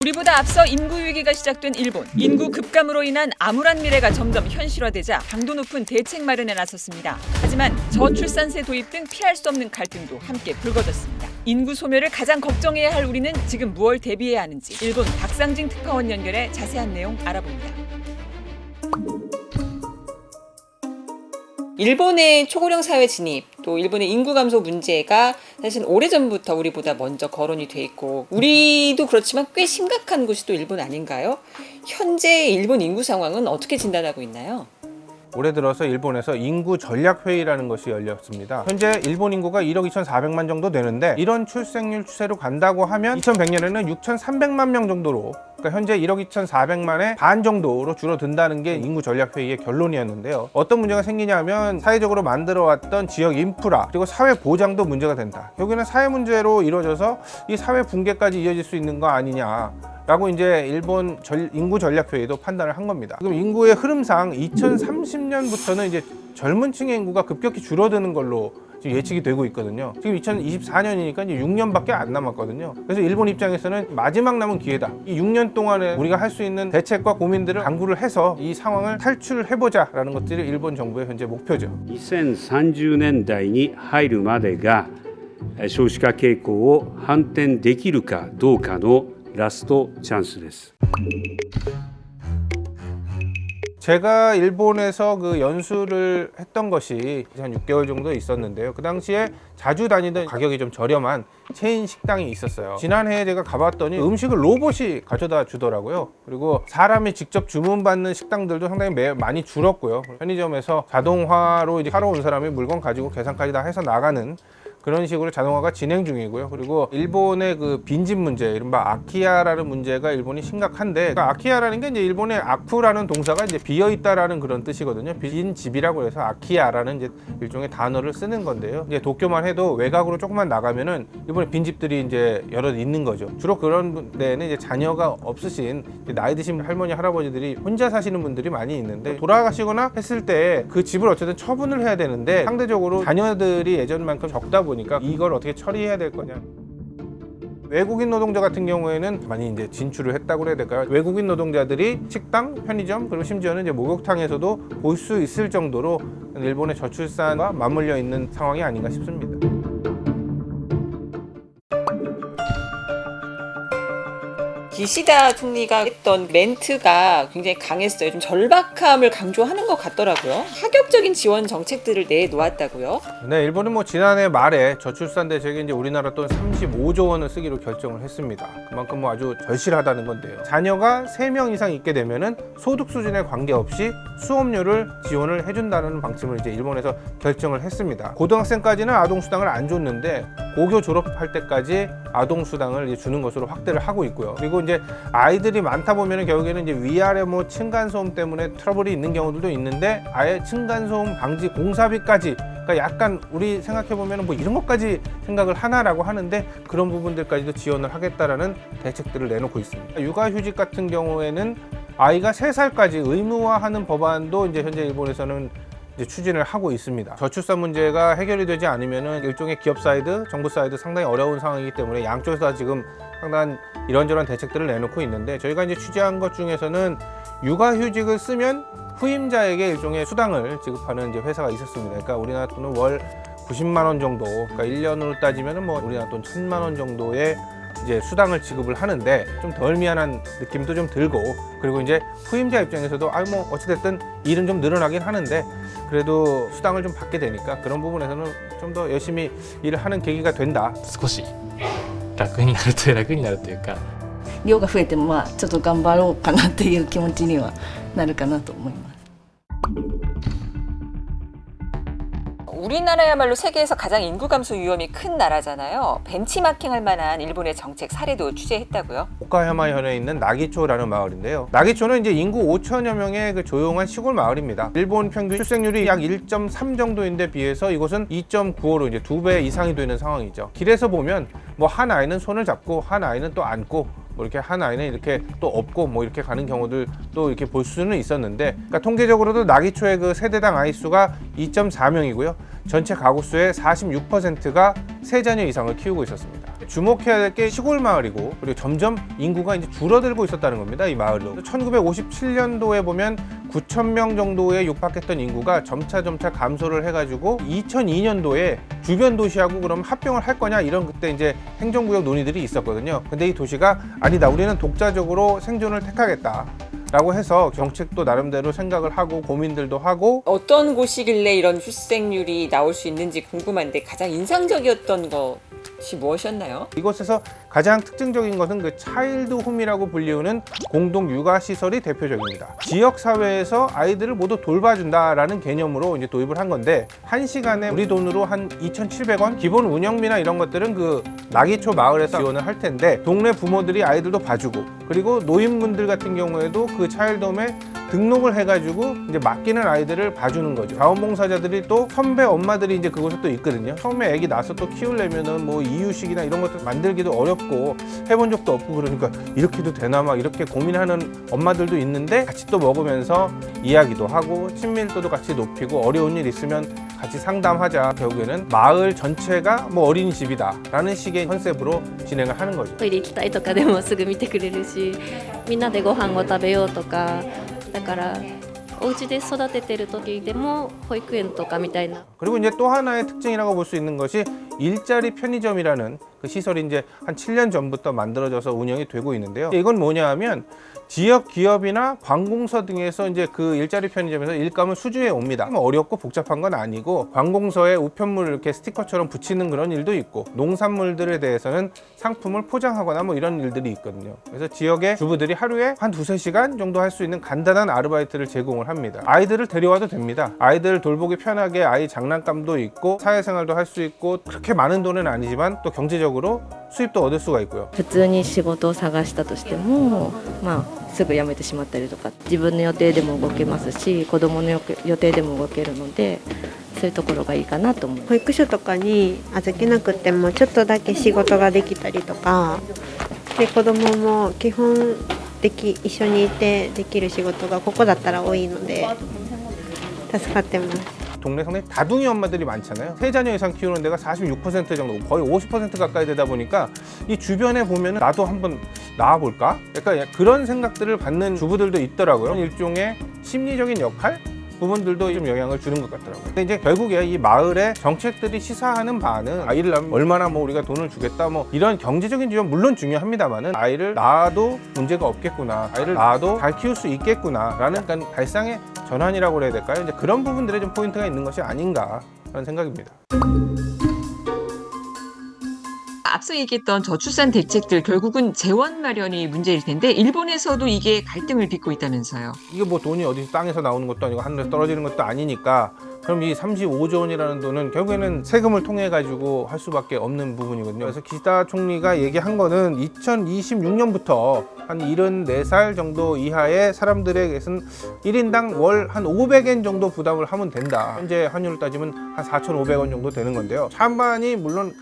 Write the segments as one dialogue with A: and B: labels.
A: 우리보다 앞서 인구 위기가 시작된 일본. 인구 급감으로 인한 암울한 미래가 점점 현실화되자 강도 높은 대책 마련에 나섰습니다. 하지만 저출산세 도입 등 피할 수 없는 갈등도 함께 불거졌습니다. 인구 소멸을 가장 걱정해야 할 우리는 지금 무엇 대비해야 하는지 일본 박상진 특파원 연결해 자세한 내용 알아봅니다. 일본의 초고령 사회 진입, 또 일본의 인구 감소 문제가 사실 오래전부터 우리보다 먼저 거론이 돼 있고 우리도 그렇지만 꽤 심각한 곳이 또 일본 아닌가요? 현재 일본 인구 상황은 어떻게 진단하고 있나요?
B: 올해 들어서 일본에서 인구 전략 회의라는 것이 열렸습니다. 현재 일본 인구가 1억 2,400만 정도 되는데 이런 출생률 추세로 간다고 하면 2100년에는 6,300만 명 정도로, 그러니까 현재 1억 2,400만의 반 정도로 줄어든다는 게 인구 전략 회의의 결론이었는데요. 어떤 문제가 생기냐면 사회적으로 만들어왔던 지역 인프라 그리고 사회 보장도 문제가 된다. 여기는 사회 문제로 이루어져서 이 사회 붕괴까지 이어질 수 있는 거 아니냐 라고 이제 일본 인구 전략 회의도 판단을 한 겁니다. 지금 인구의 흐름상 2030년부터는 이제 젊은 층의 인구가 급격히 줄어드는 걸로 지금 예측이 되고 있거든요. 지금 2024년이니까 이제 6년밖에 안 남았거든요. 그래서 일본 입장에서는 마지막 남은 기회다. 이 6년 동안에 우리가 할 수 있는 대책과 고민들을 강구를 해서 이 상황을 탈출해보자라는 것들이 일본 정부의 현재 목표죠.
C: 2030年代に入るまでが少子化傾向を反転できるかどうかのラストチャンスです。
B: 제가 일본에서 그 연수를 했던 것이 한 6개월 정도 있었는데요. 그 당시에 자주 다니던 가격이 좀 저렴한 체인 식당이 있었어요. 지난해에 제가 가봤더니 음식을 로봇이 가져다 주더라고요. 그리고 사람이 직접 주문받는 식당들도 상당히 많이 줄었고요. 편의점에서 자동화로 이제 하러 온 사람이 물건 가지고 계산까지 다 해서 나가는 그런 식으로 자동화가 진행 중이고요. 그리고 일본의 그 빈집 문제, 이른바 아키야라는 문제가 일본이 심각한데, 그러니까 아키야라는 게 이제 일본의 아쿠라는 동사가 이제 비어 있다라는 그런 뜻이거든요. 빈 집이라고 해서 아키야라는 이제 일종의 단어를 쓰는 건데요. 이제 도쿄만 해도 외곽으로 조금만 나가면은 일본의 빈집들이 이제 여러 있는 거죠. 주로 그런 데는 이제 자녀가 없으신 나이 드신 할머니 할아버지들이 혼자 사시는 분들이 많이 있는데, 돌아가시거나 했을 때 그 집을 어쨌든 처분을 해야 되는데 상대적으로 자녀들이 예전만큼 적다 보니까 이걸 어떻게 처리해야 될 거냐. 외국인 노동자 같은 경우에는 많이 이제 진출을 했다고 해야 될까요? 외국인 노동자들이 식당, 편의점, 그리고 심지어는 이제 목욕탕에서도 볼 수 있을 정도로 일본의 저출산과 맞물려 있는 상황이 아닌가 싶습니다.
A: 기시다 총리가 했던 멘트가 굉장히 강했어요. 좀 절박함을 강조하는 것 같더라고요. 파격적인 지원 정책들을 내놓았다고요.
B: 네, 일본은 뭐 지난해 말에 저출산 대책에 이제 우리나라 돈 35조 원을 쓰기로 결정을 했습니다. 그만큼 뭐 아주 절실하다는 건데요. 자녀가 3명 이상 있게 되면은 소득 수준에 관계없이 수업료를 지원을 해준다는 방침을 이제 일본에서 결정을 했습니다. 고등학생까지는 아동수당을 안 줬는데 고교 졸업할 때까지 아동수당을 이제 주는 것으로 확대를 하고 있고요. 그리고 이제 아이들이 많다 보면은 결국에는 이제 위아래 뭐 층간소음 때문에 트러블이 있는 경우들도 있는데 아예 층간소음 방지 공사비까지, 그러니까 약간 우리 생각해 보면은 뭐 이런 것까지 생각을 하나라고 하는데 그런 부분들까지도 지원을 하겠다라는 대책들을 내놓고 있습니다. 육아휴직 같은 경우에는 아이가 3살까지 의무화하는 법안도 이제 현재 일본에서는 이제 추진을 하고 있습니다. 저출산 문제가 해결이 되지 않으면은 일종의 기업 사이드, 정부 사이드 상당히 어려운 상황이기 때문에 양쪽에서 다 지금 상당한 이런저런 대책들을 내놓고 있는데, 저희가 이제 취재한 것 중에서는 육아휴직을 쓰면 후임자에게 일종의 수당을 지급하는 이제 회사가 있었습니다. 그러니까 우리나라 돈은 월 90만 원 정도, 그러니까 1년으로 따지면은 뭐 우리나라 돈 1000만 원 정도의 이제 수당을 지급을 하는데 좀 덜 미안한 느낌도 좀 들고, 그리고 이제 후임자 입장에서도 뭐 어찌됐든 일은 좀 늘어나긴 하는데 그래도 수당을 좀 받게 되니까 그런 부분에서는 좀 더 열심히 일을 하는 계기가 된다.
D: 少し楽になるというか
E: 量が増えてもまあちょっと頑張ろうかなっていう気持ちにはなるかなと思います。
A: 우리나라야말로 세계에서 가장 인구 감소 위험이 큰 나라잖아요. 벤치마킹할 만한 일본의 정책 사례도 취재했다고요?
B: 오카야마현에 있는 나기초라는 마을인데요. 나기초는 이제 인구 5천여 명의 그 조용한 시골 마을입니다. 일본 평균 출생률이 약 1.3 정도인데 비해서 이곳은 2.95로 이제 2배 이상이 되는 상황이죠. 길에서 보면 뭐 한 아이는 손을 잡고 한 아이는 또 안고 뭐 이렇게 한 아이는 이렇게 또 업고 뭐 이렇게 가는 경우들 또 이렇게 볼 수는 있었는데, 그러니까 통계적으로도 나기초의 그 세대당 아이 수가 2.4명이고요. 전체 가구 수의 46%가 3자녀 이상을 키우고 있었습니다. 주목해야 될 게 시골 마을이고, 그리고 점점 인구가 이제 줄어들고 있었다는 겁니다. 이 마을로 1957년도에 보면 9,000명 정도에 육박했던 인구가 점차 감소를 해가지고 2002년도에 주변 도시하고 그럼 합병을 할 거냐, 이런 그때 이제 행정구역 논의들이 있었거든요. 근데 이 도시가 아니다, 우리는 독자적으로 생존을 택하겠다 라고 해서 정책도 나름대로 생각을 하고 고민들도 하고.
A: 어떤 곳이길래 이런 출생률이 나올 수 있는지 궁금한데 가장 인상적이었던 것이 무엇이었나요?
B: 이곳에서 가장 특징적인 것은 그 차일드 홈이라고 불리우는 공동 육아 시설이 대표적입니다. 지역 사회에서 아이들을 모두 돌봐준다라는 개념으로 이제 도입을 한 건데, 한 시간에 우리 돈으로 한 2,700원, 기본 운영비나 이런 것들은 그 나기초 마을에서 지원을 할 텐데, 동네 부모들이 아이들도 봐주고, 그리고 노인분들 같은 경우에도 그 차일드 홈에 등록을 해가지고 이제 맡기는 아이들을 봐주는 거죠. 자원봉사자들이 또 선배 엄마들이 이제 그곳에 또 있거든요. 처음에 애기 낳아서 또 키우려면은 뭐 이유식이나 이런 것들 만들기도 어렵고 해본 적도 없고, 그러니까 이렇게도 되나 막 이렇게 고민하는 엄마들도 있는데, 같이 또 먹으면서 이야기도 하고 친밀도도 같이 높이고, 어려운 일 있으면 같이 상담하자. 결국에는 마을 전체가 뭐 어린이집이다 라는 식의 컨셉으로 진행을 하는 거죠.
F: トイレ行きたいとかでもすぐ見てくれるし、みんなでご飯を食べようとか、だからお家で育ててる時でも保育園とかみたいな。
B: 그리고 이제 또 하나의 특징이라고 볼 수 있는 것이 일자리 편의점이라는 그 시설이 이제 한 7년 전부터 만들어져서 운영이 되고 있는데요. 이건 뭐냐 하면 지역 기업이나 관공서 등에서 이제 그 일자리 편의점에서 일감을 수주해 옵니다. 어렵고 복잡한 건 아니고, 관공서에 우편물 이렇게 스티커처럼 붙이는 그런 일도 있고, 농산물들에 대해서는 상품을 포장하거나 뭐 이런 일들이 있거든요. 그래서 지역의 주부들이 하루에 한 2-3시간 정도 할 수 있는 간단한 아르바이트를 제공을 합니다. 아이들을 데려와도 됩니다. 아이들 돌보기 편하게 아이 장난감도 있고 사회생활도 할 수 있고, 그렇게 많은 돈은 아니지만 또 경제적으로 수입도 얻을 수가 있고요.
F: 普通に仕事を探したとしても、まあすぐ辞めてしまったりとか、自分の予定でも動けますし、子供の予定でも動けるので、そういうところがいいかなと思います。
G: 保育所とかに預けなくてもちょっとだけ仕事ができたりとかで、子供も基本的一緒にいてできる仕事がここだったら多いので助かってます。
B: 동네 상당히 다둥이 엄마들이 많잖아요. 3자녀 이상 키우는 데가 46% 정도, 거의 50% 가까이 되다 보니까 이 주변에 보면은 나도 한번 나와볼까? 약간 그런 생각들을 받는 주부들도 있더라고요. 일종의 심리적인 역할? 부분들도 좀 영향을 주는 것 같더라고요. 근데 이제 결국에 이 마을의 정책들이 시사하는 바는, 아이를 낳으면 얼마나 뭐 우리가 돈을 주겠다 뭐 이런 경제적인 지원 물론 중요합니다만은, 아이를 낳아도 문제가 없겠구나, 아이를 낳아도 잘 키울 수 있겠구나 라는 약간 발상의 전환이라고 그래야 될까요? 이제 그런 부분들에 좀 포인트가 있는 것이 아닌가 하는 생각입니다.
A: 앞서 얘기했던 저출산 대책들 결국은 재원 마련이 문제일 텐데, 일본에서도 이게 갈등을 빚고 있다면서요.
B: 이게 뭐 돈이 어디서 땅에서 나오는 것도 아니고 하늘에서 떨어지는 것도 아니니까, 그럼 이 35조 원이라는 돈은 결국에는 세금을 통해 가지고 할 수밖에 없는 부분이거든요. 그래서 기시다 총리가 얘기한 거는 2026년부터 한 74살 정도 이하의 사람들에게는 1인당 월 한 500엔 정도 부담을 하면 된다. 현재 환율로 따지면 한 4,500원 정도 되는 건데요. 찬반이 물론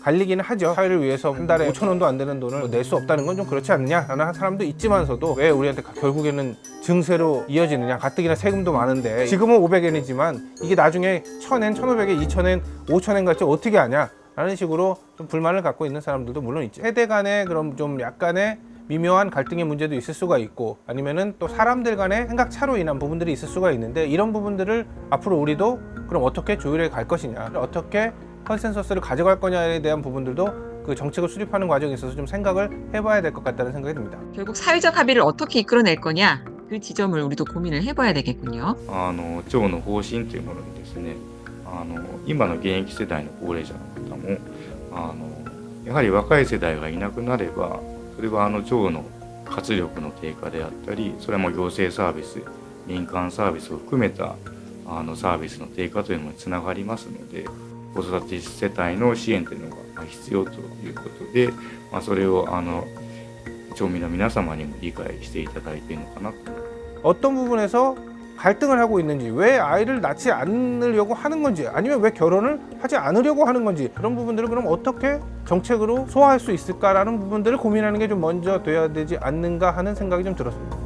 B: 갈리기는 하죠. 사회를 위해서 한 달에 5,000원도 안 되는 돈을 낼 수 없다는 건 좀 그렇지 않느냐라는 사람도 있지만서도, 왜 우리한테 결국에는 증세로 이어지느냐, 가뜩이나 세금도 많은데 지금은 500엔이지만 이게 나중에 1,000엔, 1,500엔, 2,000엔, 5,000엔 같이 어떻게 하냐 라는 식으로 좀 불만을 갖고 있는 사람들도 물론 있죠. 세대 간에 그럼 좀 약간의 미묘한 갈등의 문제도 있을 수가 있고, 아니면은 또 사람들 간의 생각 차로 인한 부분들이 있을 수가 있는데, 이런 부분들을 앞으로 우리도 그럼 어떻게 조율해 갈 것이냐, 어떻게 컨센서스를 가져갈 거냐에 대한 부분들도 그 정책을 수립하는 과정에 있어서 좀 생각을 해봐야 될 것 같다는 생각이 듭니다.
A: 결국 사회적 합의를 어떻게 이끌어낼 거냐, 그 지점을 우리도 고민을 해봐야 되겠군요.
H: 町の方針というものにですね、今の現役世代の高齢者の方もやはり若い世代がいなくなれば、それは町の活力の低下であったり、それはもう行政サービス、民間サービスを含めたサービスの低下というのにつながりますので、子育て世帯の支援というのが必要ということで、それを町民の皆様にも理解していただいているのかなと。
B: 어떤 부분에서 갈등을 하고 있는지, 왜 아이를 낳지 않으려고 하는 건지, 아니면 왜 결혼을 하지 않으려고 하는 건지, 그런 부분들을 그럼 어떻게 정책으로 소화할 수 있을까라는 부분들을 고민하는 게 좀 먼저 돼야 되지 않는가 하는 생각이 좀 들었습니다.